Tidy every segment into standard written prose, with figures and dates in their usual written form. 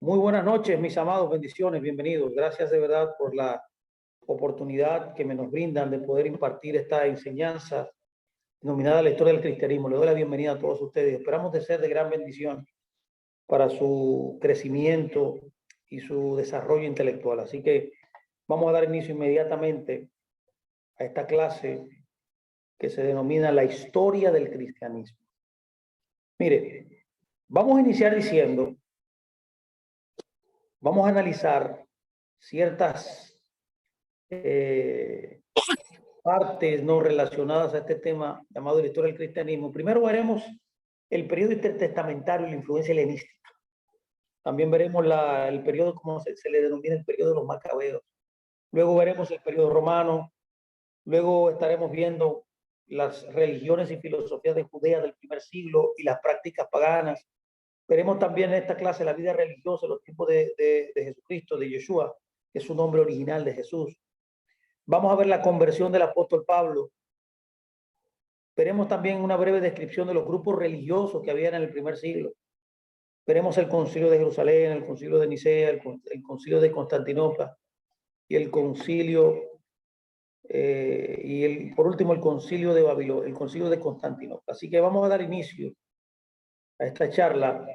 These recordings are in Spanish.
Muy buenas noches, mis amados, bendiciones, bienvenidos. Gracias de verdad por la oportunidad que nos brindan de poder impartir esta enseñanza denominada la historia del cristianismo. Le doy la bienvenida a todos ustedes. Esperamos de ser de gran bendición para su crecimiento y su desarrollo intelectual. Así que vamos a dar inicio inmediatamente a esta clase que se denomina la historia del cristianismo. Mire, vamos a iniciar diciendo, vamos a analizar ciertas partes no relacionadas a este tema llamado la historia del cristianismo. Primero veremos el periodo intertestamentario y la influencia helenística. También veremos el periodo, como se le denomina, el periodo de los macabeos. Luego veremos el periodo romano. Luego estaremos viendo las religiones y filosofías de Judea del primer siglo y las prácticas paganas. Veremos también en esta clase la vida religiosa en los tiempos de Jesucristo, de Yeshua, que es su nombre original de Jesús. Vamos a ver la conversión del apóstol Pablo. Veremos también una breve descripción de los grupos religiosos que había en el primer siglo. Veremos el concilio de Jerusalén, el concilio de Nicea, el concilio de Constantinopla y el concilio, por último, el concilio de Babilonia, el concilio de Constantinopla. Así que vamos a dar inicio a esta charla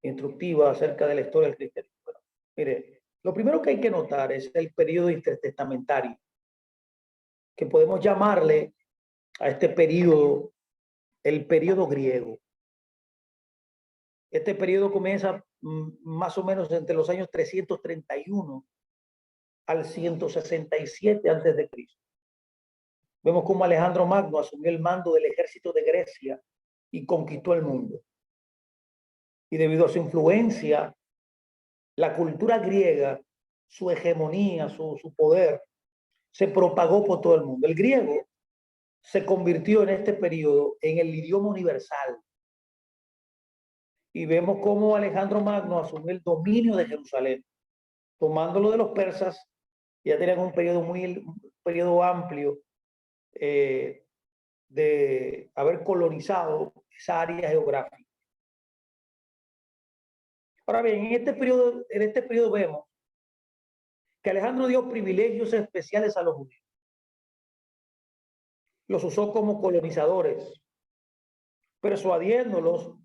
instructiva acerca de la historia del cristianismo. Bueno, mire, lo primero que hay que notar es el periodo intertestamentario, que podemos llamarle a este periodo el periodo griego. Este periodo comienza más o menos entre los años 331 al 167 antes de Cristo. Vemos cómo Alejandro Magno asumió el mando del ejército de Grecia y conquistó el mundo. Y debido a su influencia, la cultura griega, su hegemonía, su poder, se propagó por todo el mundo. El griego se convirtió en este periodo en el idioma universal. Y vemos cómo Alejandro Magno asumió el dominio de Jerusalén, tomándolo de los persas. Ya tenían un periodo amplio de haber colonizado esa área geográfica. Ahora bien, en este periodo vemos que Alejandro dio privilegios especiales a los judíos. Los usó como colonizadores, persuadiéndolos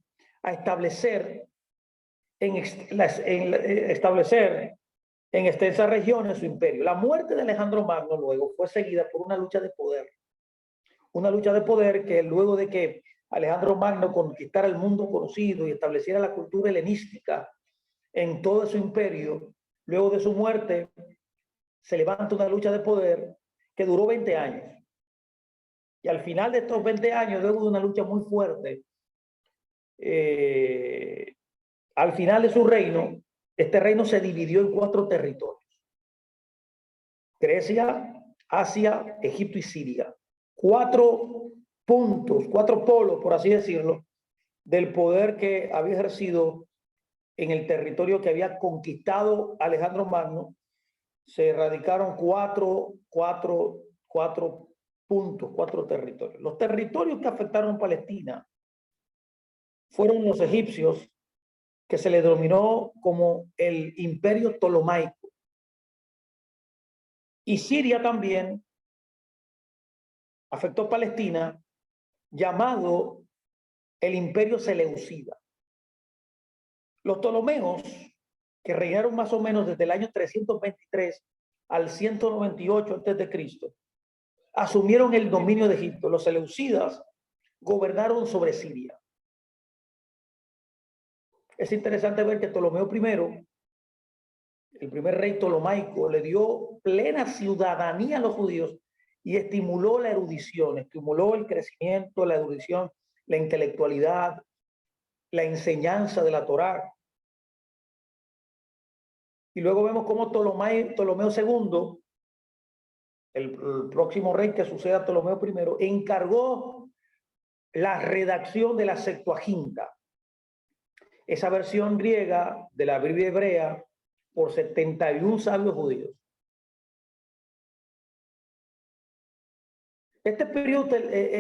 a establecer en extensas regiones su imperio. La muerte de Alejandro Magno luego fue seguida por una lucha de poder. Una lucha de poder que luego de que Alejandro Magno conquistara el mundo conocido y estableciera la cultura helenística en todo su imperio, luego de su muerte se levanta una lucha de poder que duró 20 años. Y al final de estos 20 años, luego de una lucha muy fuerte, al final de su reino, este reino se dividió en 4 territorios: Grecia, Asia, Egipto y Siria. 4 puntos, 4 polos, por así decirlo, del poder que había ejercido en el territorio que había conquistado Alejandro Magno. Se erradicaron 4 puntos, 4 territorios. Los territorios que afectaron Palestina fueron los egipcios, que se le denominó como el Imperio Ptolomaico, y Siria también afectó Palestina, llamado el Imperio Seleucida. Los ptolomeos, que reinaron más o menos desde el año 323 al 198 antes de Cristo, asumieron el dominio de Egipto. Los seleucidas gobernaron sobre Siria. Es interesante ver que Ptolomeo I, el primer rey ptolomaico, le dio plena ciudadanía a los judíos y estimuló la erudición, estimuló el crecimiento, la erudición, la intelectualidad, la enseñanza de la Torá. Y luego vemos cómo Ptolomeo II, el próximo rey que suceda a Ptolomeo I, encargó la redacción de la Septuaginta, esa versión griega de la Biblia hebrea, por 71 sabios judíos. Este periodo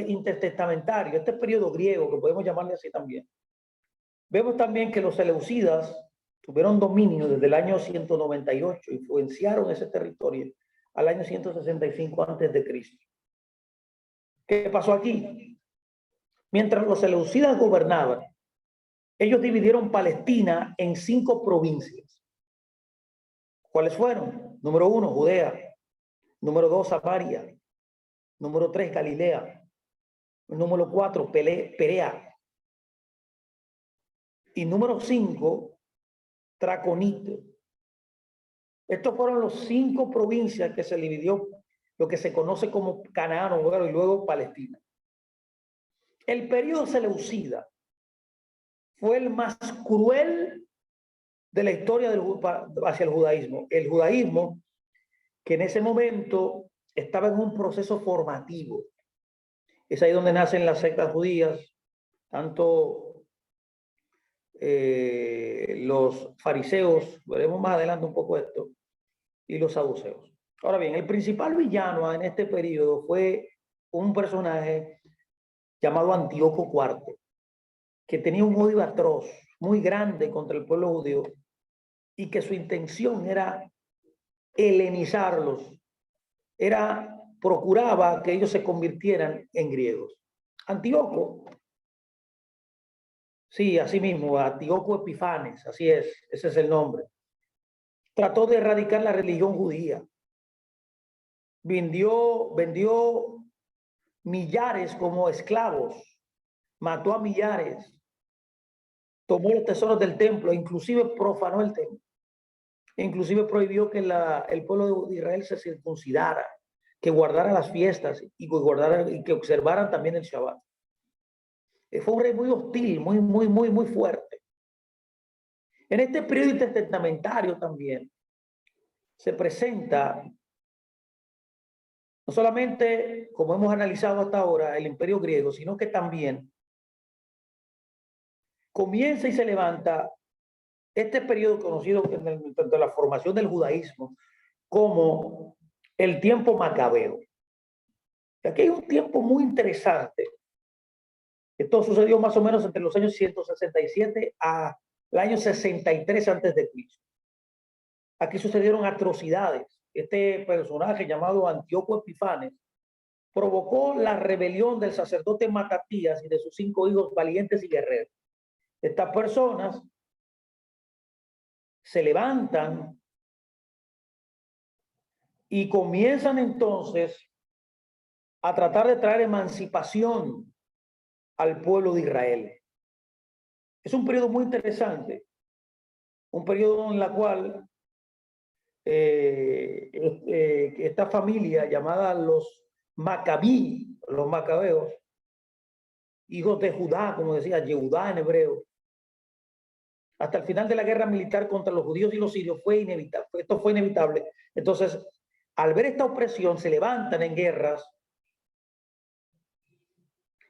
intertestamentario, este periodo griego, que podemos llamarle así también, vemos también que los seleucidas tuvieron dominio desde el año 198, influenciaron ese territorio al año 165 antes de Cristo. ¿Qué pasó aquí? Mientras los seleucidas gobernaban, ellos dividieron Palestina en 5 provincias. ¿Cuáles fueron? Número 1, Judea. Número 2, Samaria. Número 3, Galilea. Número 4, Perea. Y número 5, Traconite. Estos fueron los 5 provincias que se dividió lo que se conoce como Canaán y luego Palestina. El periodo seleucida fue el más cruel de la historia hacia el judaísmo. El judaísmo, que en ese momento estaba en un proceso formativo. Es ahí donde nacen las sectas judías, tanto los fariseos, veremos más adelante un poco esto, y los saduceos. Ahora bien, el principal villano en este periodo fue un personaje llamado Antíoco IV, que tenía un odio atroz, muy grande contra el pueblo judío, y que su intención era helenizarlos, procuraba que ellos se convirtieran en griegos. Antíoco, sí, así mismo, Antíoco Epifanes, así es, ese es el nombre, trató de erradicar la religión judía. Vendió millares como esclavos, mató a millares, tomó los tesoros del templo, inclusive profanó el templo. Inclusive prohibió que el pueblo de Israel se circuncidara, que guardara las fiestas y que observaran también el Shabbat. Fue un rey muy hostil, muy fuerte. En este periodo intertestamentario también se presenta no solamente, como hemos analizado hasta ahora, el imperio griego, sino que también comienza y se levanta este periodo conocido tanto la formación del judaísmo como el tiempo macabeo. Y aquí hay un tiempo muy interesante. Esto sucedió más o menos entre los años 167 al año 63 antes de Cristo. Aquí sucedieron atrocidades. Este personaje llamado Antíoco Epifanes provocó la rebelión del sacerdote Matatías y de sus 5 hijos valientes y guerreros. Estas personas se levantan y comienzan entonces a tratar de traer emancipación al pueblo de Israel. Es un periodo muy interesante, un periodo en el cual esta familia llamada los Macabí, los macabeos, hijos de Judá, como decía, Yehudá en hebreo, hasta el final de la guerra militar contra los judíos y los sirios fue inevitable. Esto fue inevitable. Entonces, al ver esta opresión, se levantan en guerras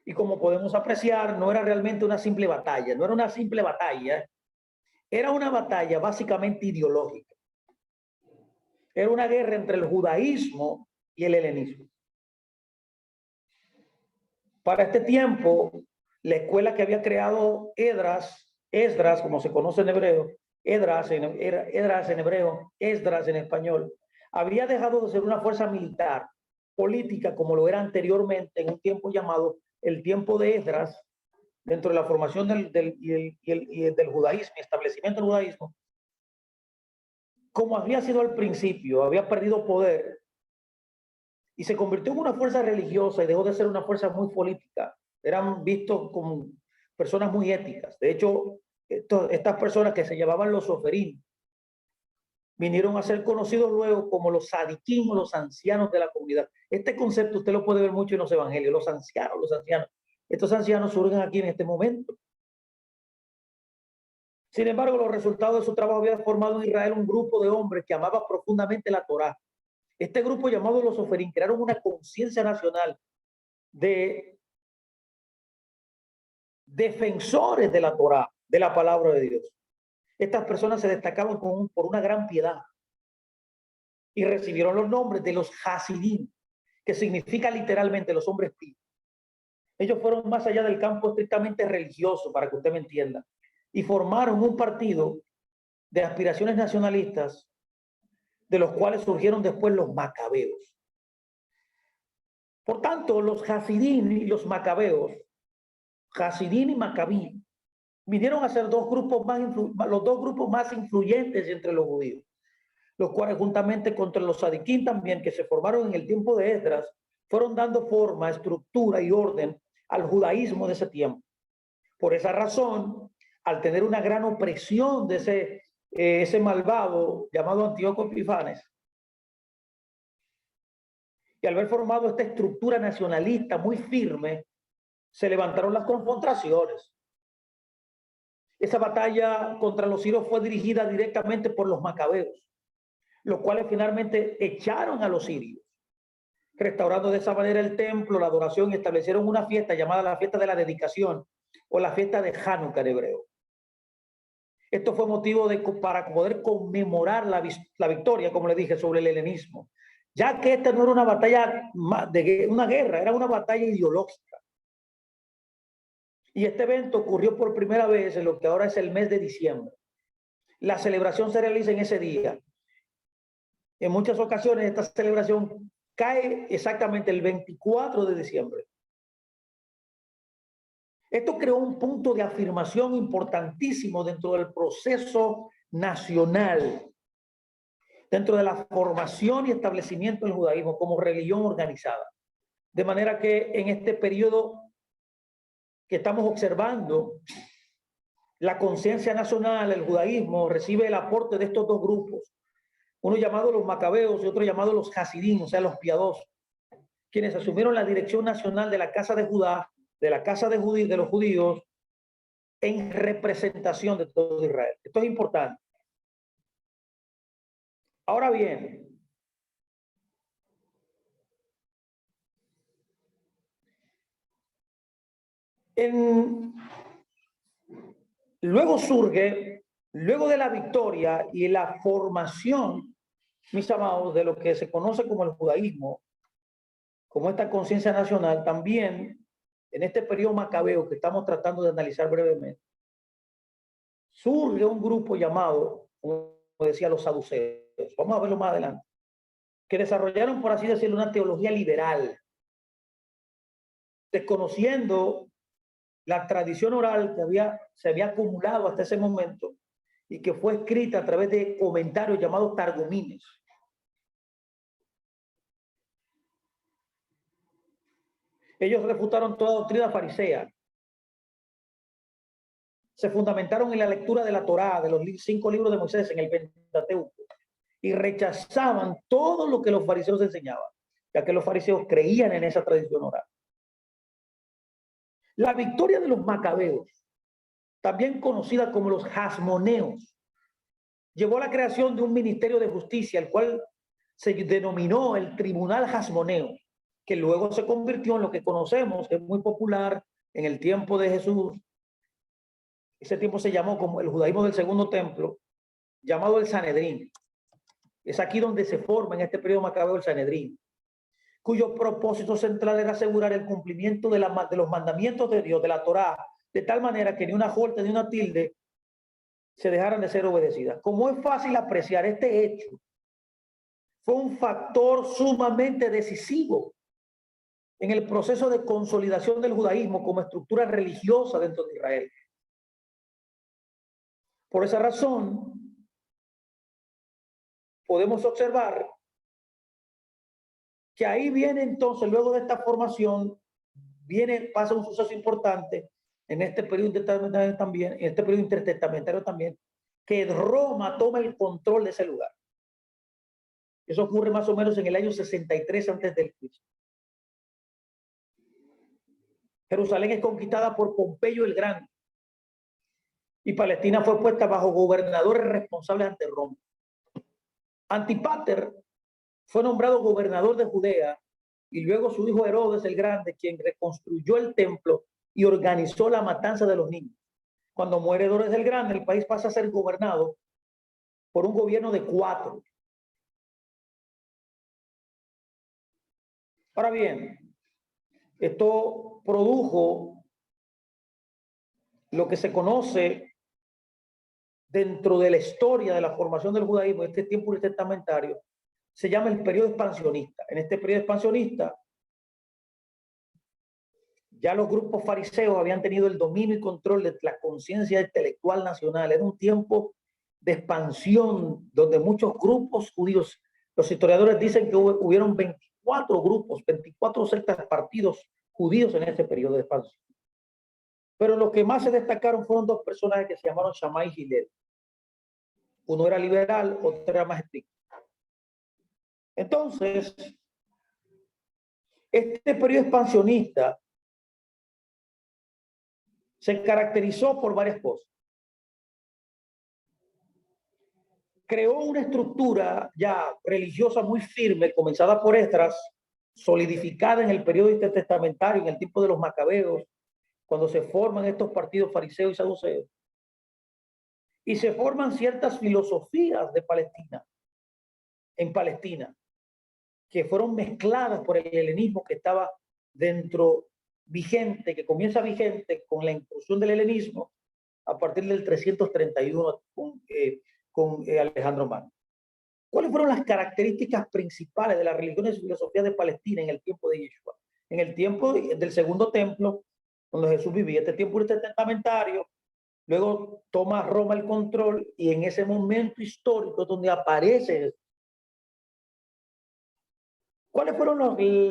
y, como podemos apreciar, no era realmente una simple batalla, no era una simple batalla, era una batalla básicamente ideológica. Era una guerra entre el judaísmo y el helenismo. Para este tiempo, la escuela que había creado Esdras, como se conoce en hebreo, Esdras en hebreo, Esdras en español, había dejado de ser una fuerza militar, política, como lo era anteriormente en un tiempo llamado el tiempo de Esdras, dentro de la formación del judaísmo, establecimiento del judaísmo, como había sido al principio, había perdido poder y se convirtió en una fuerza religiosa y dejó de ser una fuerza muy política. Eran vistos como personas muy éticas. De hecho, estas personas que se llamaban los soferín vinieron a ser conocidos luego como los sadiquín o los ancianos de la comunidad. Este concepto usted lo puede ver mucho en los evangelios, los ancianos. Estos ancianos surgen aquí en este momento. Sin embargo, los resultados de su trabajo habían formado en Israel un grupo de hombres que amaba profundamente la Torá. Este grupo, llamado los soferín, crearon una conciencia nacional de defensores de la Torá, de la palabra de Dios. Estas personas se destacaban por una gran piedad y recibieron los nombres de los Hasidín, que significa literalmente los hombres píos. Ellos fueron más allá del campo estrictamente religioso, para que usted me entienda, y formaron un partido de aspiraciones nacionalistas, de los cuales surgieron después los macabeos. Por tanto, los Hasidín y los macabeos, Hasidín y Macabí, vinieron a ser los dos grupos más influyentes entre los judíos, los cuales juntamente contra los Sadiquín también, que se formaron en el tiempo de Esdras, fueron dando forma, estructura y orden al judaísmo de ese tiempo. Por esa razón, al tener una gran opresión de ese malvado llamado Antíoco Epifanes, y al haber formado esta estructura nacionalista muy firme, se levantaron las confrontaciones. Esa batalla contra los sirios fue dirigida directamente por los macabeos, los cuales finalmente echaron a los sirios, restaurando de esa manera el templo, la adoración, y establecieron una fiesta llamada la fiesta de la dedicación o la fiesta de Hanukkah en hebreo. Esto fue motivo para poder conmemorar la victoria, como le dije, sobre el helenismo, ya que esta no era una batalla de una guerra, era una batalla ideológica. Y este evento ocurrió por primera vez en lo que ahora es el mes de diciembre. La celebración se realiza en ese día. En muchas ocasiones esta celebración cae exactamente el 24 de diciembre. Esto creó un punto de afirmación importantísimo dentro del proceso nacional, dentro de la formación y establecimiento del judaísmo como religión organizada. De manera que en este periodo que estamos observando, la conciencia nacional, el judaísmo, recibe el aporte de estos dos grupos, uno llamado los macabeos y otro llamado los hasidín, o sea, los piadosos, quienes asumieron la dirección nacional de la casa de Judá, de la casa de los judíos, en representación de todo Israel. Esto es importante. Ahora bien, luego surge, luego de la victoria y la formación, mis amados, de lo que se conoce como el judaísmo, como esta conciencia nacional, también en este periodo macabeo que estamos tratando de analizar brevemente, surge un grupo llamado, como decía, los saduceos. Vamos a verlo más adelante, que desarrollaron, por así decirlo, una teología liberal, desconociendo la tradición oral que se había acumulado hasta ese momento y que fue escrita a través de comentarios llamados targumines. Ellos refutaron toda doctrina farisea. Se fundamentaron en la lectura de la Torá, de los 5 libros de Moisés en el Pentateuco, y rechazaban todo lo que los fariseos enseñaban, ya que los fariseos creían en esa tradición oral. La victoria de los macabeos, también conocida como los hasmoneos, llevó a la creación de un ministerio de justicia, el cual se denominó el Tribunal Hasmoneo, que luego se convirtió en lo que conocemos, que es muy popular en el tiempo de Jesús. Ese tiempo se llamó como el judaísmo del segundo templo, llamado el Sanedrín. Es aquí donde se forma en este periodo macabeo el Sanedrín, cuyo propósito central era asegurar el cumplimiento de los mandamientos de Dios, de la Torá, de tal manera que ni una jota ni una tilde se dejaran de ser obedecidas. Como es fácil apreciar, este hecho fue un factor sumamente decisivo en el proceso de consolidación del judaísmo como estructura religiosa dentro de Israel. Por esa razón, podemos observar que ahí viene entonces, luego de esta formación, pasa un suceso importante en este periodo intertestamentario también, en este periodo intertestamentario también, que Roma toma el control de ese lugar. Eso ocurre más o menos en el año 63 antes del Cristo. Jerusalén es conquistada por Pompeyo el Grande y Palestina fue puesta bajo gobernadores responsables ante Roma. Antipater fue nombrado gobernador de Judea y luego su hijo Herodes el Grande, quien reconstruyó el templo y organizó la matanza de los niños. Cuando muere Herodes el Grande, el país pasa a ser gobernado por un gobierno de 4. Ahora bien, esto produjo lo que se conoce dentro de la historia de la formación del judaísmo, este tiempo testamentario, se llama el periodo expansionista. En este periodo expansionista, ya los grupos fariseos habían tenido el dominio y control de la conciencia intelectual nacional. Era un tiempo de expansión donde muchos grupos judíos, los historiadores dicen que hubieron 24 grupos, 24 sectas, partidos judíos en ese periodo de expansión. Pero los que más se destacaron fueron dos personajes que se llamaron Shammai y Hillel. Uno era liberal, otro era más estricto. Entonces, este periodo expansionista se caracterizó por varias cosas. Creó una estructura ya religiosa muy firme, comenzada por Esdras, solidificada en el periodo intertestamentario, en el tiempo de los macabeos, cuando se forman estos partidos fariseos y saduceos. Y se forman ciertas filosofías de Palestina, en Palestina, que fueron mezcladas por el helenismo que estaba dentro vigente, que comienza vigente con la inclusión del helenismo a partir del 331 con Alejandro Magno. ¿Cuáles fueron las características principales de las religiones y filosofías de Palestina en el tiempo de Yeshua? En el tiempo del segundo templo, cuando Jesús vivía, este tiempo testamentario, luego toma Roma el control y en ese momento histórico donde aparece. ¿Cuáles fueron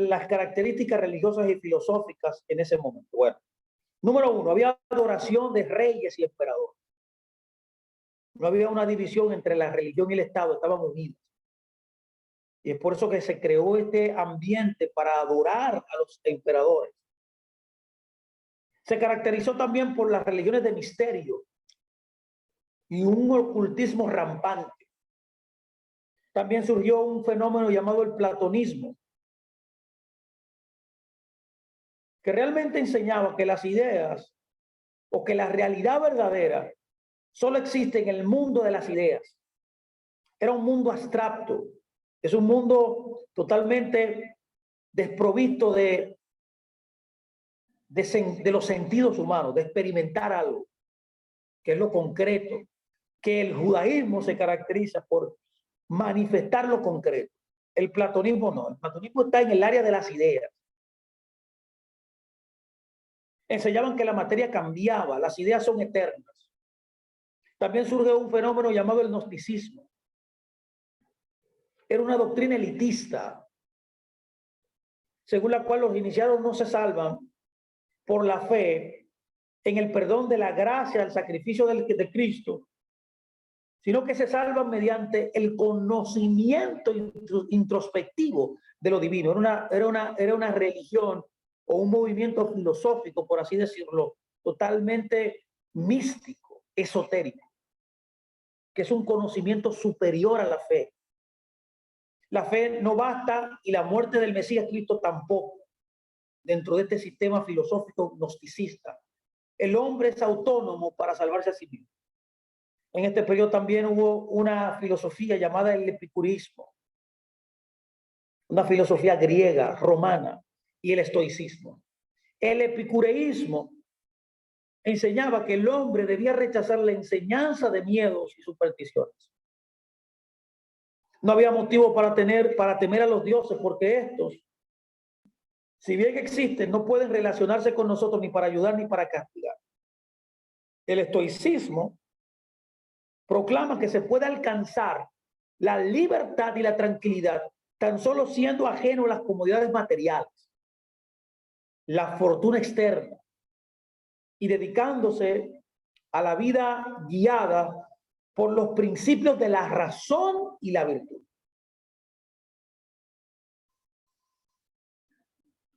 las características religiosas y filosóficas en ese momento? Bueno, número uno, había adoración de reyes y emperadores. No había una división entre la religión y el Estado, estaban unidos. Y es por eso que se creó este ambiente para adorar a los emperadores. Se caracterizó también por las religiones de misterio y un ocultismo rampante. También surgió un fenómeno llamado el platonismo, que realmente enseñaba que las ideas o que la realidad verdadera solo existe en el mundo de las ideas. Era un mundo abstracto, es un mundo totalmente desprovisto de los sentidos humanos, de experimentar algo, que es lo concreto, que el judaísmo se caracteriza por manifestar lo concreto. El platonismo no, el platonismo está en el área de las ideas. Enseñaban que la materia cambiaba, las ideas son eternas. También surge un fenómeno llamado el gnosticismo. Era una doctrina elitista, según la cual los iniciados no se salvan por la fe en el perdón de la gracia, el sacrificio de Cristo, sino que se salvan mediante el conocimiento introspectivo de lo divino. Era una religión o un movimiento filosófico, por así decirlo, totalmente místico, esotérico, que es un conocimiento superior a la fe. La fe no basta y la muerte del Mesías Cristo tampoco, dentro de este sistema filosófico gnosticista. El hombre es autónomo para salvarse a sí mismo. En este periodo también hubo una filosofía llamada el epicurismo, una filosofía griega, romana, y el estoicismo. El epicureísmo enseñaba que el hombre debía rechazar la enseñanza de miedos y supersticiones. No había motivo para temer a los dioses, porque estos, si bien existen, no pueden relacionarse con nosotros ni para ayudar ni para castigar. El estoicismo proclama que se puede alcanzar la libertad y la tranquilidad tan solo siendo ajeno a las comodidades materiales, la fortuna externa, y dedicándose a la vida guiada por los principios de la razón y la virtud.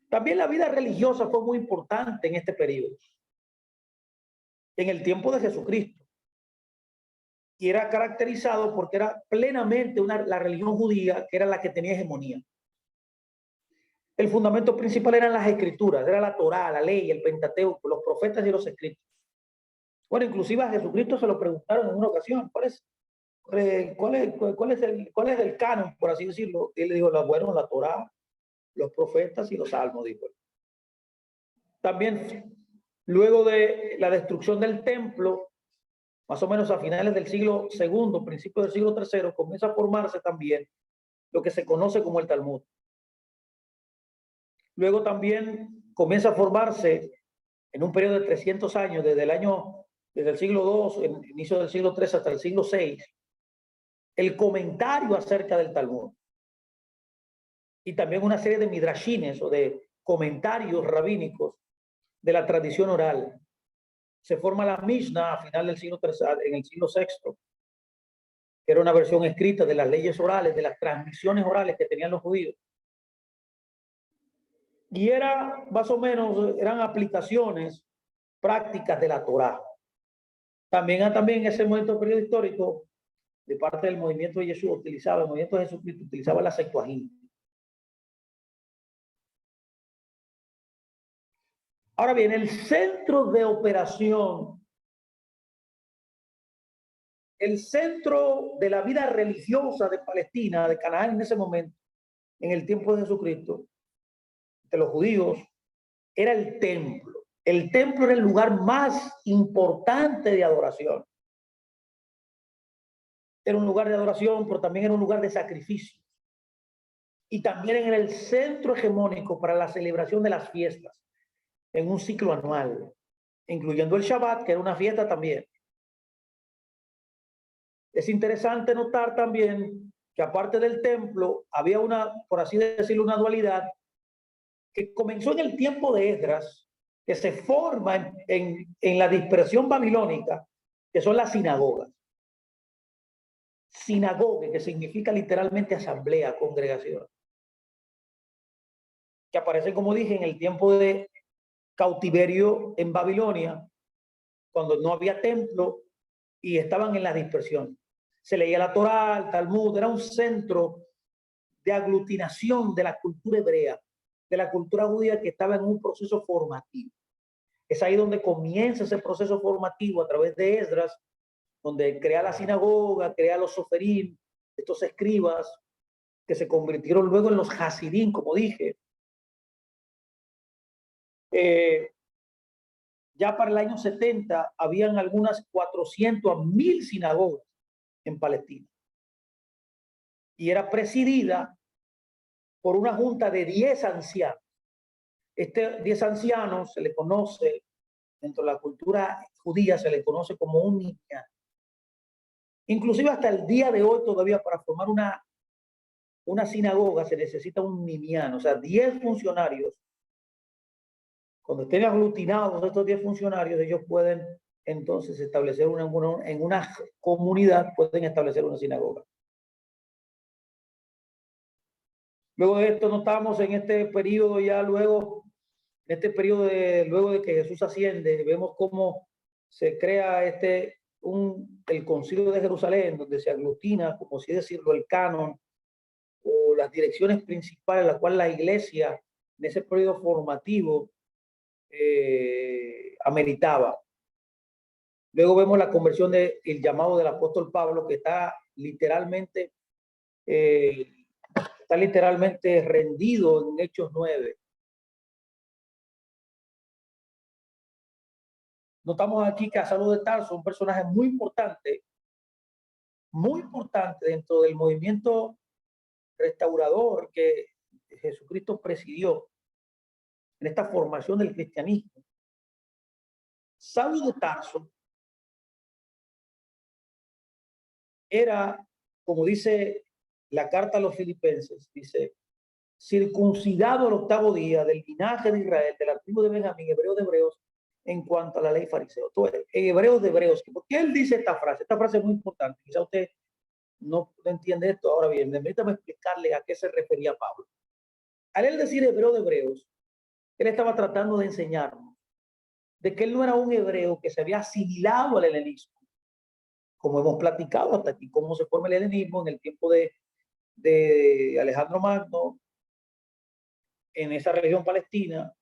También la vida religiosa fue muy importante en este periodo, en el tiempo de Jesucristo, y era caracterizado porque era plenamente la religión judía, que era la que tenía hegemonía. El fundamento principal eran las escrituras, era la Torá, la ley, el Pentateuco, los profetas y los escritos. Bueno, inclusive a Jesucristo se lo preguntaron en una ocasión, ¿cuál es el canon, por así decirlo? Y él le dijo, bueno, la Torá, los profetas y los salmos, dijo. También, luego de la destrucción del templo, Más o menos a finales del siglo II, principios del siglo III, comienza a formarse también lo que se conoce como el Talmud. Luego también comienza a formarse en un periodo de 300 años, desde el siglo II, el inicio del siglo III hasta el siglo VI, el comentario acerca del Talmud. Y también una serie de midrashines o de comentarios rabínicos de la tradición oral. Se forma la Mishnah a final del siglo III, en el siglo VI, que era una versión escrita de las leyes orales, de las transmisiones orales que tenían los judíos. Y era más o menos, eran aplicaciones prácticas de la Torá. También en ese momento periodo histórico, de parte del movimiento de Jesús, el movimiento de Jesucristo utilizaba la Septuaginta. Ahora bien, el centro de operación, el centro de la vida religiosa de Palestina, de Canaán en ese momento, en el tiempo de Jesucristo, de los judíos, era el templo. El templo era el lugar más importante de adoración. Era un lugar de adoración, pero también era un lugar de sacrificio. Y también era el centro hegemónico para la celebración de las fiestas en un ciclo anual, incluyendo el Shabbat, que era una fiesta también. Es interesante notar también que aparte del templo, había una, por así decirlo, una dualidad que comenzó en el tiempo de Esdras, que se forma en la dispersión babilónica, que son las sinagogas. Sinagoga, que significa literalmente asamblea, congregación, que aparece, como dije, en el tiempo de cautiverio en Babilonia, cuando no había templo y estaban en la dispersión. Se leía la Torá, el Talmud, era un centro de aglutinación de la cultura hebrea, de la cultura judía, que estaba en un proceso formativo. Es ahí donde comienza ese proceso formativo a través de Esdras, donde crea la sinagoga, crea los soferim, estos escribas que se convirtieron luego en los hasidim, como dije. Ya para el año 70 habían algunas 400 a 1000 sinagogas en Palestina. Y era presidida por una junta de 10 ancianos. 10 ancianos se le conoce, dentro de la cultura judía, se le conoce como un minyan. Inclusive hasta el día de hoy todavía para formar una sinagoga se necesita un minyan, o sea, 10 funcionarios. Cuando estén aglutinados estos 10 funcionarios, ellos pueden entonces establecer en una comunidad, pueden establecer una sinagoga. Luego de esto notamos en este periodo ya luego, luego de que Jesús asciende, vemos cómo se crea el concilio de Jerusalén, donde se aglutina, como así decirlo, el canon o las direcciones principales, la cual la iglesia en ese periodo formativo ameritaba. Luego vemos la conversión del llamado del apóstol Pablo, que está literalmente rendido en Hechos 9. Notamos aquí que a Saulo de Tarso, un personaje muy importante dentro del movimiento restaurador que Jesucristo presidió en esta formación del cristianismo. Saulo de Tarso era, como dice la carta a los filipenses, dice, circuncidado al 8º día del linaje de Israel, de la tribu de Benjamín, hebreo de hebreos, en cuanto a la ley fariseo. Entonces, hebreos de hebreos. ¿Por qué él dice esta frase? Esta frase es muy importante. Quizá usted no entiende esto. Ahora bien, permítame explicarle a qué se refería Pablo. Al él decir hebreo de hebreos, él estaba tratando de enseñarnos de que él no era un hebreo que se había asimilado al helenismo, como hemos platicado hasta aquí, cómo se forma el helenismo en el tiempo de Alejandro Magno, en esa religión palestina,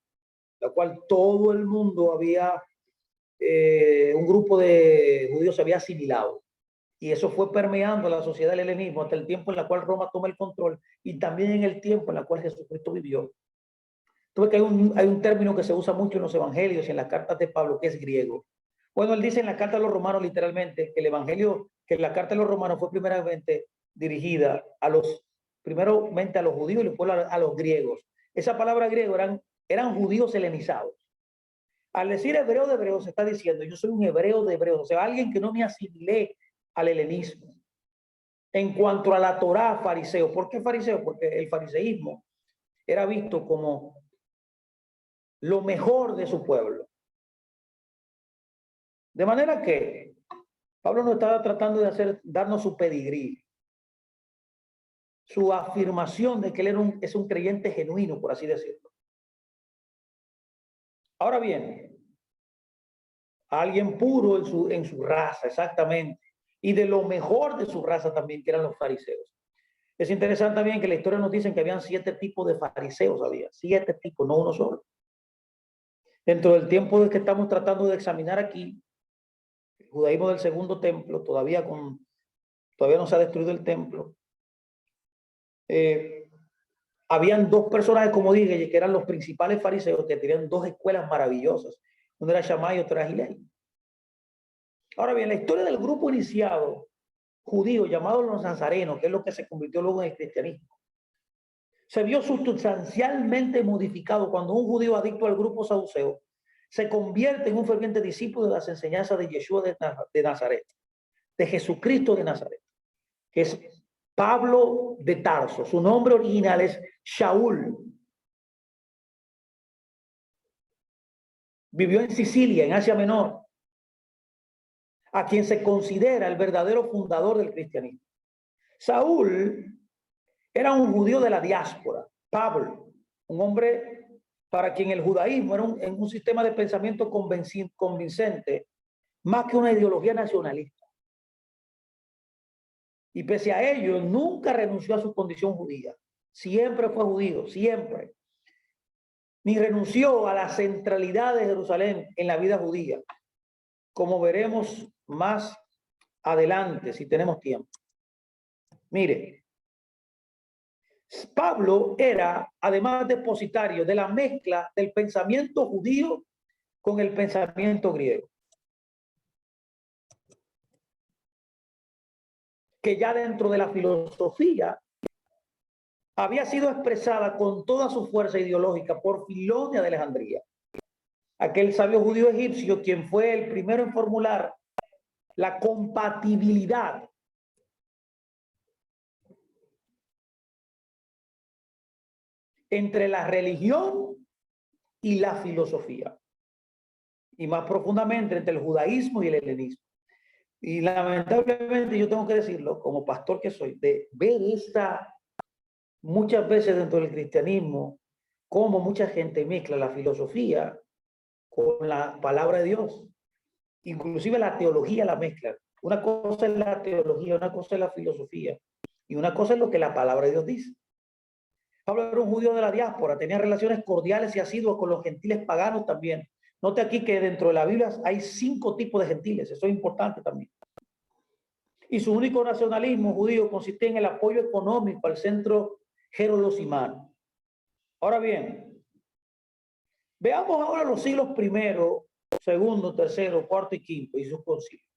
la cual todo el mundo un grupo de judíos se había asimilado. Y eso fue permeando la sociedad del helenismo hasta el tiempo en el cual Roma toma el control y también en el tiempo en el cual Jesucristo vivió. Entonces, que hay un término que se usa mucho en los evangelios y en las cartas de Pablo, que es griego. Bueno, él dice en la carta a los romanos literalmente que el evangelio, que la carta a los romanos fue primeramente dirigida primeramente a los judíos y después a los griegos. Esa palabra griego eran judíos helenizados. Al decir hebreo de hebreos, se está diciendo, yo soy un hebreo de hebreos, o sea, alguien que no me asimilé al helenismo. En cuanto a la Torá, fariseo. ¿Por qué fariseo? Porque el fariseísmo era visto como lo mejor de su pueblo. De manera que Pablo no estaba tratando de darnos su pedigrí, su afirmación de que él es un creyente genuino, por así decirlo. Ahora bien, alguien puro en su raza, exactamente, y de lo mejor de su raza también, que eran los fariseos. Es interesante también que la historia nos dice que habían 7 tipos de fariseos, había 7 tipos, no uno solo. Dentro del tiempo de que estamos tratando de examinar aquí, el judaísmo del segundo templo, todavía no se ha destruido el templo. Habían 2 personajes, como dije, que eran los principales fariseos, que tenían 2 escuelas maravillosas. Uno era Shammai y otro era Gilel. Ahora bien, la historia del grupo iniciado judío llamado los nazarenos, que es lo que se convirtió luego en el cristianismo, se vio sustancialmente modificado cuando un judío adicto al grupo saduceo se convierte en un ferviente discípulo de las enseñanzas de Yeshua de Nazaret, de Jesucristo de Nazaret, que es Pablo de Tarso. Su nombre original es Shaul. Vivió en Sicilia, en Asia Menor, a quien se considera el verdadero fundador del cristianismo. Saúl era un judío de la diáspora. Pablo, un hombre para quien el judaísmo era un sistema de pensamiento convincente, más que una ideología nacionalista. Y pese a ello, nunca renunció a su condición judía. Siempre fue judío, siempre. Ni renunció a la centralidad de Jerusalén en la vida judía, como veremos más adelante, si tenemos tiempo. Mire, Pablo era además depositario de la mezcla del pensamiento judío con el pensamiento griego, que ya dentro de la filosofía había sido expresada con toda su fuerza ideológica por Filón de Alejandría, aquel sabio judío egipcio quien fue el primero en formular la compatibilidad entre la religión y la filosofía, y más profundamente entre el judaísmo y el helenismo. Y lamentablemente yo tengo que decirlo, como pastor que soy, de ver muchas veces dentro del cristianismo, cómo mucha gente mezcla la filosofía con la palabra de Dios. Inclusive la teología la mezcla. Una cosa es la teología, una cosa es la filosofía, y una cosa es lo que la palabra de Dios dice. Pablo era un judío de la diáspora, tenía relaciones cordiales y asiduas con los gentiles paganos también. Note aquí que dentro de la Biblia hay 5 tipos de gentiles, eso es importante también. Y su único nacionalismo judío consiste en el apoyo económico al centro jerosimano. Ahora bien, veamos ahora los siglos primero, segundo, tercero, cuarto y quinto y sus concilios.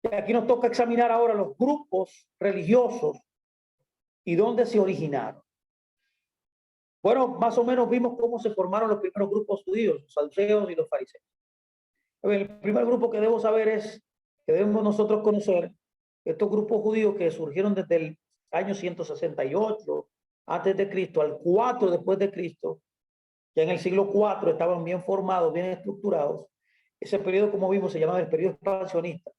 Y aquí nos toca examinar ahora los grupos religiosos y dónde se originaron. Bueno, más o menos vimos cómo se formaron los primeros grupos judíos, los saduceos y los fariseos. El primer grupo que debemos nosotros conocer, estos grupos judíos que surgieron desde el año 168 antes de Cristo al 4 después de Cristo, ya en el siglo 4 estaban bien formados, bien estructurados. Ese periodo, como vimos, se llama el periodo expansionista.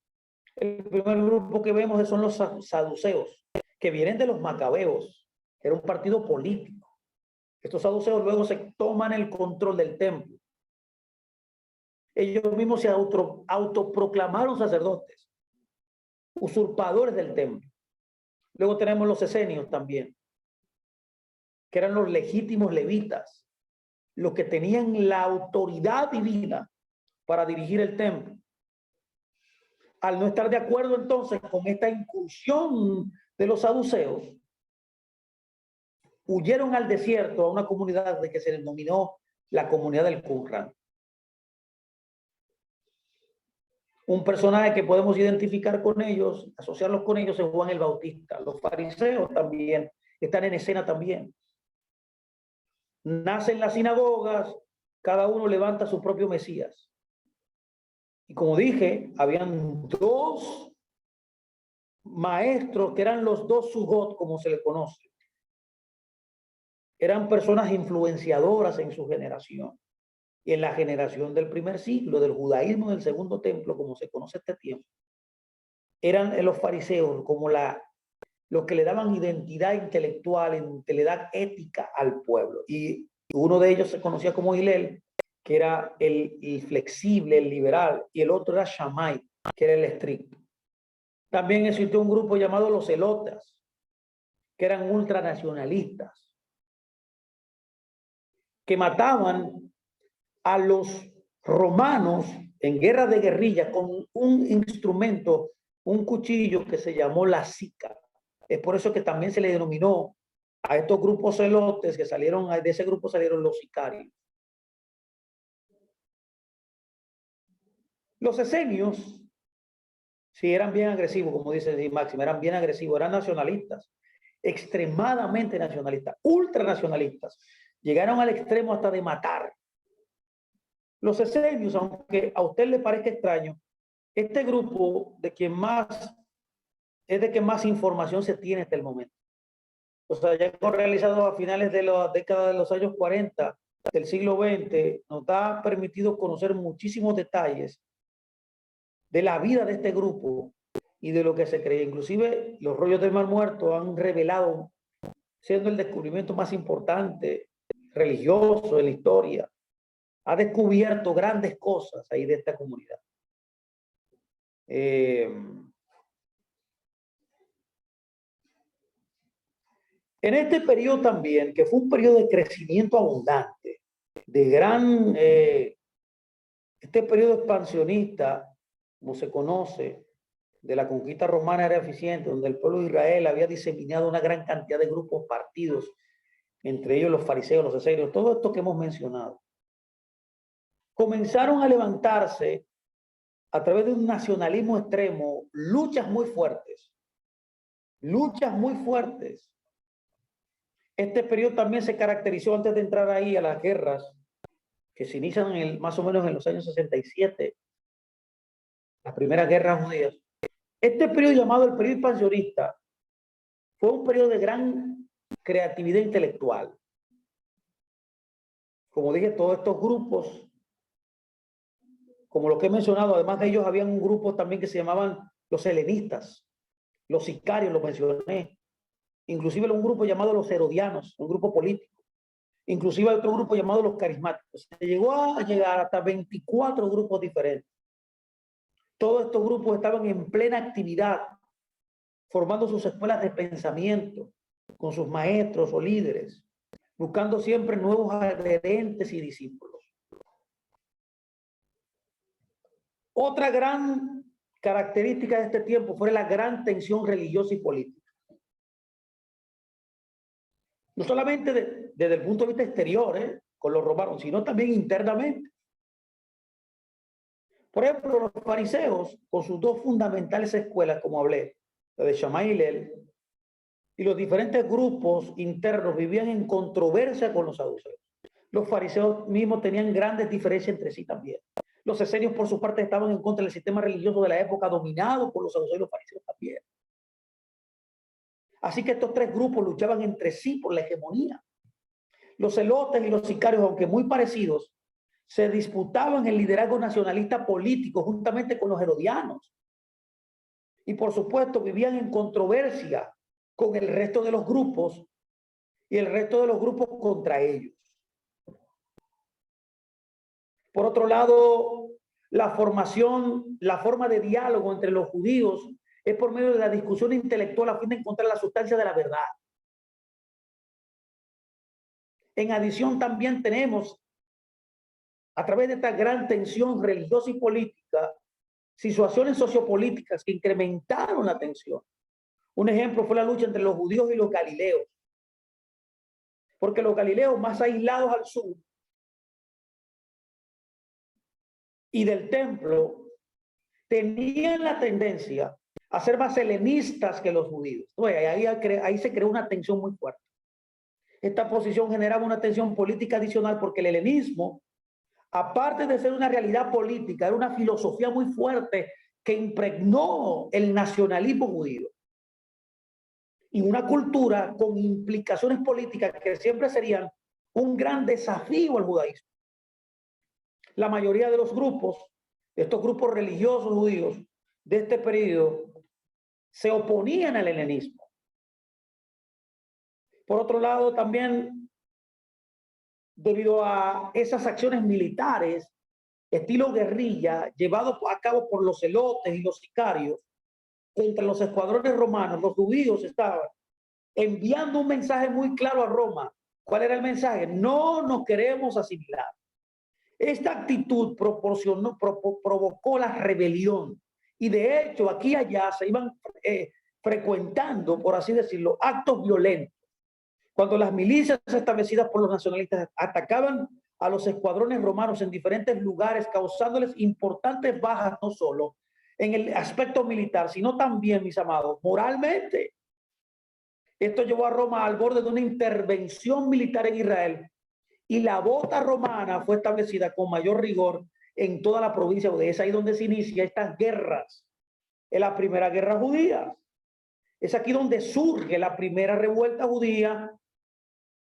El primer grupo que vemos son los saduceos, que vienen de los macabeos, que era un partido político. Estos saduceos luego se toman el control del templo. Ellos mismos se autoproclamaron sacerdotes, usurpadores del templo. Luego tenemos los esenios también, que eran los legítimos levitas, los que tenían la autoridad divina para dirigir el templo. Al no estar de acuerdo entonces con esta incursión de los saduceos, huyeron al desierto a una comunidad de que se denominó la comunidad del Qumran. Un personaje que podemos identificar con ellos, asociarlos con ellos, es Juan el Bautista. Los fariseos también están en escena también. Nacen las sinagogas, cada uno levanta su propio Mesías. Y como dije, habían dos maestros que eran los dos Sugot, como se le conoce. Eran personas influenciadoras en su generación. Y en la generación del primer siglo, del judaísmo del segundo templo, como se conoce este tiempo, eran los fariseos como los que le daban identidad intelectual, identidad ética al pueblo. Y uno de ellos se conocía como Hillel, que era el flexible, el liberal, y el otro era Shammai, que era el estricto. También existió un grupo llamado los Zelotas, que eran ultranacionalistas, que mataban a los romanos en guerras de guerrilla con un instrumento, un cuchillo que se llamó la sica. Es por eso que también se le denominó a estos grupos celotes que salieron, de ese grupo salieron los sicarios. Los esenios, sí, eran bien agresivos, como dice Máximo, eran bien agresivos, eran nacionalistas, extremadamente nacionalistas, ultranacionalistas. Llegaron al extremo hasta de matar. Los esenios, aunque a usted le parezca extraño, este grupo de quien más es de que más información se tiene hasta el momento. O sea, ya hemos realizado a finales de la década de los años 40 del siglo XX, nos ha permitido conocer muchísimos detalles de la vida de este grupo y de lo que se creía. Inclusive los rollos del Mar Muerto han revelado, siendo el descubrimiento más importante religioso de la historia, ha descubierto grandes cosas ahí de esta comunidad. En este periodo también, que fue un periodo de crecimiento abundante, de gran, este periodo expansionista, como se conoce, de la conquista romana era eficiente, donde el pueblo de Israel había diseminado una gran cantidad de grupos partidos, entre ellos los fariseos, los esenios, todo esto que hemos mencionado. Comenzaron a levantarse a través de un nacionalismo extremo, luchas muy fuertes. Este periodo también se caracterizó antes de entrar ahí a las guerras que se inician más o menos en los años 67, las primeras guerras judías. Este periodo llamado el periodo expansionista fue un periodo de gran creatividad intelectual. Como dije, todos estos grupos, como los que he mencionado, además de ellos había un grupo también que se llamaban los helenistas, los sicarios, los mencioné, inclusive un grupo llamado los herodianos, un grupo político, inclusive otro grupo llamado los carismáticos. Se llegó a llegar hasta 24 grupos diferentes. Todos estos grupos estaban en plena actividad, formando sus escuelas de pensamiento, con sus maestros o líderes, buscando siempre nuevos adherentes y discípulos. Otra gran característica de este tiempo fue la gran tensión religiosa y política. No solamente desde el punto de vista exterior, con los romanos, sino también internamente. Por ejemplo, los fariseos, con sus dos fundamentales escuelas, como hablé, la de Shammai y Hillel, y los diferentes grupos internos vivían en controversia con los saduceos. Los fariseos mismos tenían grandes diferencias entre sí también. Los esenios, por su parte, estaban en contra del sistema religioso de la época, dominado por los saduceos y los fariseos también. Así que estos tres grupos luchaban entre sí por la hegemonía. Los celotes y los sicarios, aunque muy parecidos, se disputaban el liderazgo nacionalista político juntamente con los herodianos. Y por supuesto vivían en controversia con el resto de los grupos y el resto de los grupos contra ellos. Por otro lado, la forma de diálogo entre los judíos es por medio de la discusión intelectual a fin de encontrar la sustancia de la verdad. En adición, también tenemos, a través de esta gran tensión religiosa y política, situaciones sociopolíticas que incrementaron la tensión. Un ejemplo fue la lucha entre los judíos y los galileos. Porque los galileos, más aislados al sur y del templo, tenían la tendencia a ser más helenistas que los judíos. Ahí se creó una tensión muy fuerte. Esta posición generaba una tensión política adicional porque el helenismo, aparte de ser una realidad política, era una filosofía muy fuerte que impregnó el nacionalismo judío y una cultura con implicaciones políticas que siempre serían un gran desafío al judaísmo. La mayoría de los grupos, estos grupos religiosos judíos de este periodo, se oponían al helenismo. Por otro lado, también debido a esas acciones militares, estilo guerrilla, llevado a cabo por los celotes y los sicarios contra los escuadrones romanos, los judíos estaban enviando un mensaje muy claro a Roma. ¿Cuál era el mensaje? No nos queremos asimilar. Esta actitud provocó la rebelión y de hecho aquí y allá se iban frecuentando, por así decirlo, actos violentos. Cuando las milicias establecidas por los nacionalistas atacaban a los escuadrones romanos en diferentes lugares, causándoles importantes bajas, no solo en el aspecto militar, sino también, mis amados, moralmente. Esto llevó a Roma al borde de una intervención militar en Israel y la bota romana fue establecida con mayor rigor en toda la provincia de es ahí donde se inicia estas guerras. En la primera guerra judía. Es aquí donde surge la primera revuelta judía,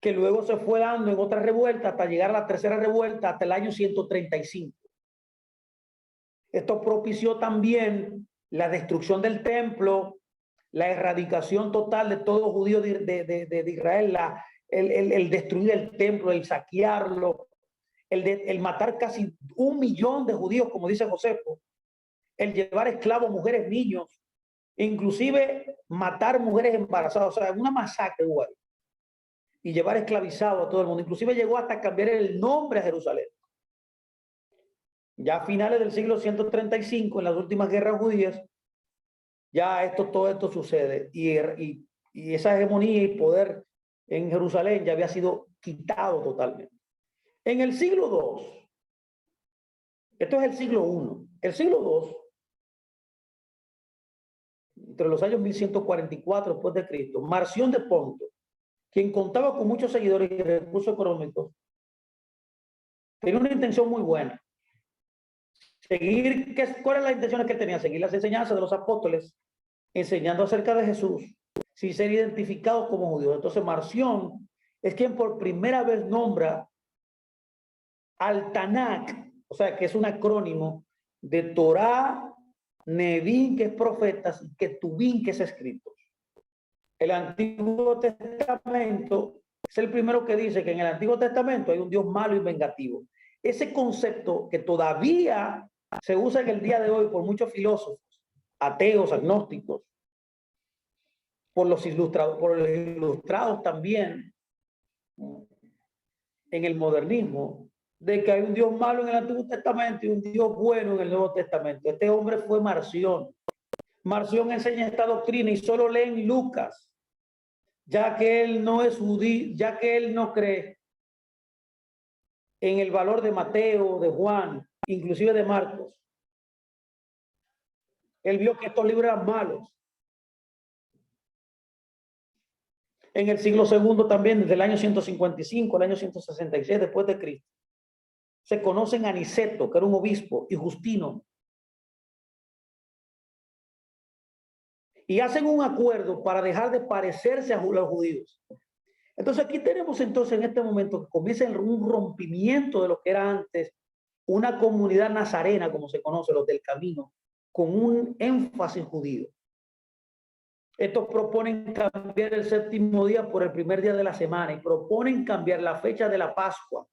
que luego se fue dando en otras revueltas hasta llegar a la tercera revuelta hasta el año 135. Esto propició también la destrucción del templo, la erradicación total de todo judío de Israel, el destruir el templo, el saquearlo, el matar casi 1 millón de judíos, como dice Josefo, el llevar esclavos, mujeres, niños, inclusive matar mujeres embarazadas, o sea, una masacre hubo ahí. Y llevar esclavizado a todo el mundo. Inclusive llegó hasta cambiar el nombre a Jerusalén. Ya a finales del siglo 135, en las últimas guerras judías, ya todo esto sucede. Y esa hegemonía y poder en Jerusalén ya había sido quitado totalmente. En el siglo II, esto es el siglo I, el siglo II, entre los años 1144 después de Cristo, Marción de Ponto, quien contaba con muchos seguidores y recursos económicos, tenía una intención muy buena. ¿Cuál es la intención que él tenía? Seguir las enseñanzas de los apóstoles, enseñando acerca de Jesús, sin ser identificados como judíos. Entonces Marción es quien por primera vez nombra al Tanakh, o sea, que es un acrónimo de Torá, Nevín, que es profetas, y Ketubín, que es escrito. El Antiguo Testamento es el primero que dice que en el Antiguo Testamento hay un Dios malo y vengativo. Ese concepto que todavía se usa en el día de hoy por muchos filósofos, ateos, agnósticos, por los ilustrados también, en el modernismo, de que hay un Dios malo en el Antiguo Testamento y un Dios bueno en el Nuevo Testamento. Este hombre fue Marción. Marción enseña esta doctrina y solo leen Lucas, ya que él no es judío, ya que él no cree en el valor de Mateo, de Juan, inclusive de Marcos. Él vio que estos libros eran malos. En el siglo II también, desde el año 155 al año 166 después de Cristo, se conocen a Aniceto, que era un obispo, y Justino, y hacen un acuerdo para dejar de parecerse a los judíos. Entonces aquí tenemos entonces en este momento que comienza un rompimiento de lo que era antes una comunidad nazarena, como se conoce, los del camino, con un énfasis judío. Estos proponen cambiar el séptimo día por el primer día de la semana y proponen cambiar la fecha de la Pascua,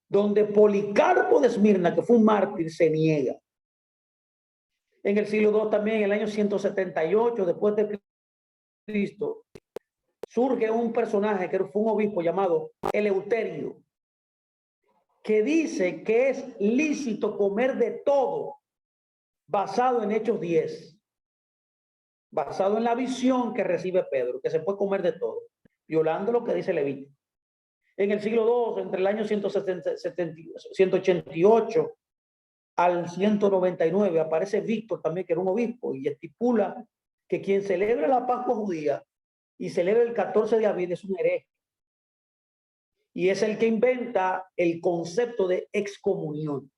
donde Policarpo de Esmirna, que fue un mártir, se niega. En el siglo II también, en el año 178 después de Cristo, surge un personaje que fue un obispo llamado Eleuterio, que dice que es lícito comer de todo, basado en Hechos 10, basado en la visión que recibe Pedro, que se puede comer de todo, violando lo que dice Levítico. En el siglo II, entre el año 188 al 199 aparece Víctor también, que era un obispo, y estipula que quien celebra la Pascua judía y celebra el 14 de abril es un hereje. Y es el que inventa el concepto de excomunión.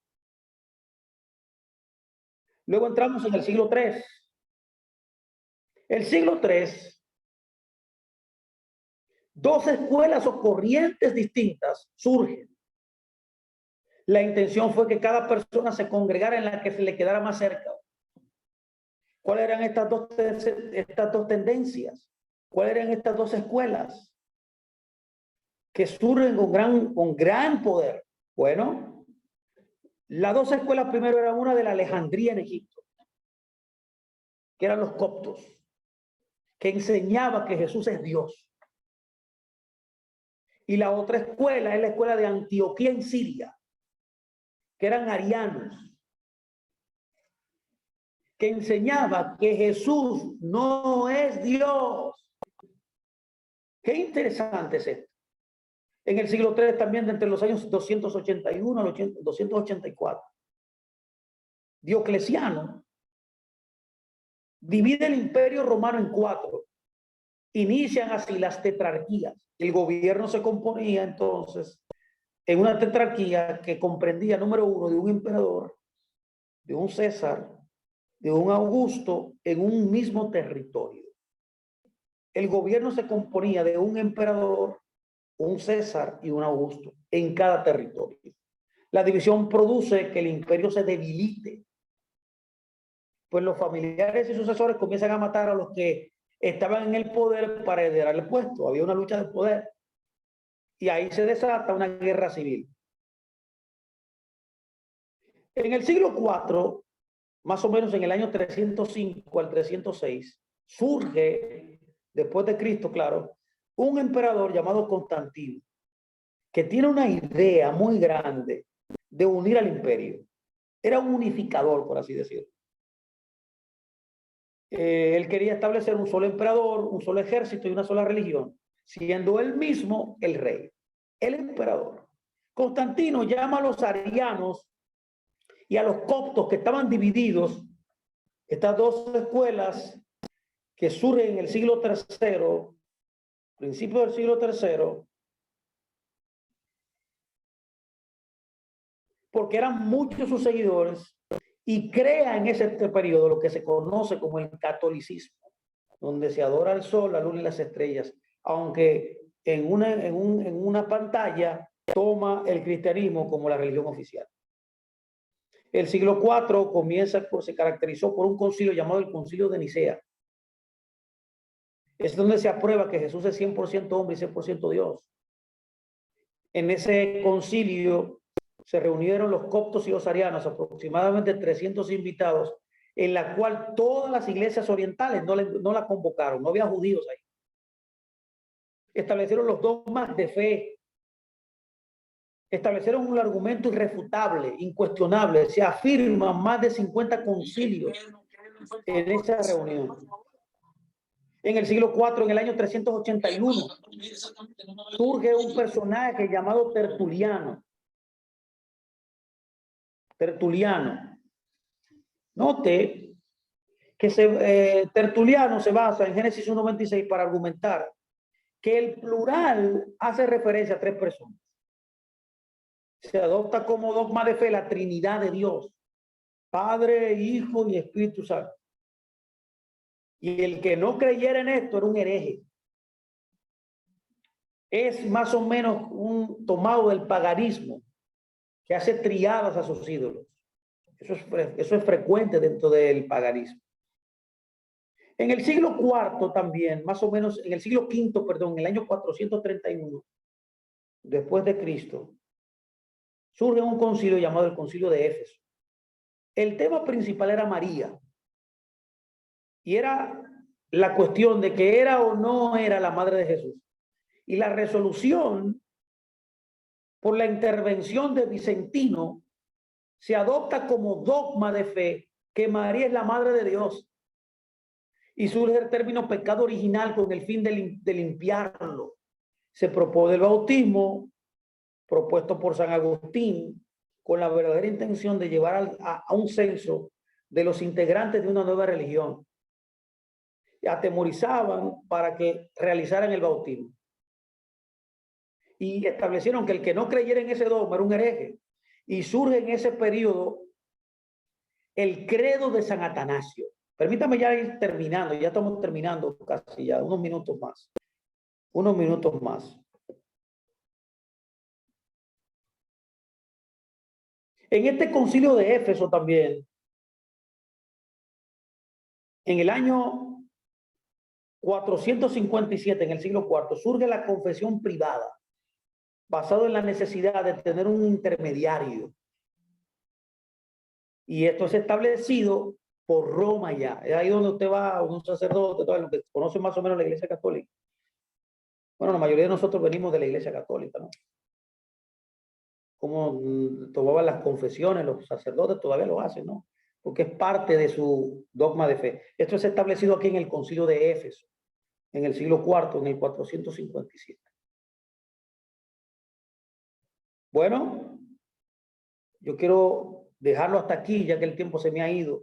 Luego entramos en el siglo III. El siglo III, dos escuelas o corrientes distintas surgen. La intención fue que cada persona se congregara en la que se le quedara más cerca. ¿Cuáles eran estas dos tendencias? ¿Cuáles eran estas dos escuelas que surgen con gran poder? Bueno, las dos escuelas primero eran una de la Alejandría en Egipto, que eran los coptos, que enseñaba que Jesús es Dios. Y la otra escuela es la escuela de Antioquía en Siria, que eran arianos, que enseñaba que Jesús no es Dios. Qué interesante es esto. En el siglo III también, entre los años 281 al 284, Diocleciano divide el imperio romano en 4. Inician así las tetrarquías. El gobierno se componía entonces en una tetrarquía que comprendía, número 1, de un emperador, de un César, de un Augusto en un mismo territorio. El gobierno se componía de un emperador, un César y un Augusto en cada territorio. La división produce que el imperio se debilite, pues los familiares y sucesores comienzan a matar a los que estaban en el poder para heredar el puesto. Había una lucha de poder y ahí se desata una guerra civil. En el siglo IV, más o menos en el año 305 al 306, surge, después de Cristo, claro, un emperador llamado Constantino, que tiene una idea muy grande de unir al imperio. Era un unificador, por así decirlo. Él quería establecer un solo emperador, un solo ejército y una sola religión, siendo él mismo el rey, el emperador. Constantino llama a los arianos y a los coptos que estaban divididos, estas dos escuelas que surgen en el siglo III, principio del siglo III, porque eran muchos sus seguidores, y crea en ese periodo lo que se conoce como el catolicismo, donde se adora al sol, la luna y las estrellas, aunque en una pantalla toma el cristianismo como la religión oficial. El siglo IV se caracterizó por un concilio llamado el Concilio de Nicea. Es donde se aprueba que Jesús es 100% hombre y 100% Dios. En ese concilio se reunieron los coptos y los arianos, aproximadamente 300 invitados, en la cual todas las iglesias orientales no la convocaron, no había judíos ahí. Establecieron los dogmas de fe, establecieron un argumento irrefutable, incuestionable, se afirman más de 50 concilios en esa reunión. En el siglo IV, en el año 381, surge un personaje llamado Tertuliano. Note que Tertuliano se basa en Génesis 1:26 para argumentar que el plural hace referencia a 3 personas. Se adopta como dogma de fe la Trinidad de Dios, Padre, Hijo y Espíritu Santo. Y el que no creyera en esto era un hereje. Es más o menos un tomado del paganismo que hace triadas a sus ídolos. Eso es frecuente dentro del paganismo. En el siglo IV también, más o menos, en el siglo V, perdón, en el año 431, después de Cristo, surge un concilio llamado el Concilio de Éfeso. El tema principal era María. Y era la cuestión de que era o no era la madre de Jesús. Y la resolución, por la intervención de Vicentino, se adopta como dogma de fe que María es la madre de Dios. Y surge el término pecado original con el fin de limpiarlo. Se propone el bautismo, propuesto por San Agustín, con la verdadera intención de llevar a un censo de los integrantes de una nueva religión. Atemorizaban para que realizaran el bautismo. Y establecieron que el que no creyera en ese dogma era un hereje. Y surge en ese periodo el credo de San Atanasio. Permítame ya ir terminando, ya estamos terminando casi ya, unos minutos más. Unos minutos más. En este concilio de Éfeso también, en el año 457, en el siglo IV, surge la confesión privada, basado en la necesidad de tener un intermediario. Y esto es establecido por Roma ya. Es ahí donde usted va, un sacerdote, todo lo que conoce más o menos la Iglesia Católica. Bueno, la mayoría de nosotros venimos de la Iglesia Católica, ¿no? Como tomaban las confesiones, los sacerdotes todavía lo hacen, ¿no? Porque es parte de su dogma de fe. Esto es establecido aquí en el concilio de Éfeso, en el siglo IV, en el 457. Bueno, yo quiero dejarlo hasta aquí, ya que el tiempo se me ha ido.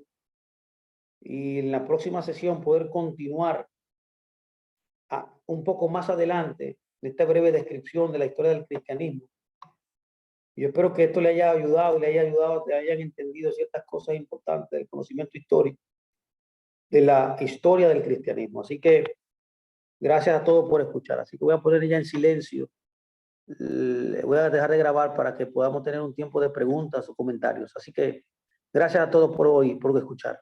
Y en la próxima sesión poder continuar un poco más adelante de esta breve descripción de la historia del cristianismo. Yo espero que esto le haya ayudado, que hayan entendido ciertas cosas importantes del conocimiento histórico de la historia del cristianismo. Así que gracias a todos por escuchar. Así que voy a poner ya en silencio. Voy a dejar de grabar para que podamos tener un tiempo de preguntas o comentarios. Así que gracias a todos por hoy, por escuchar.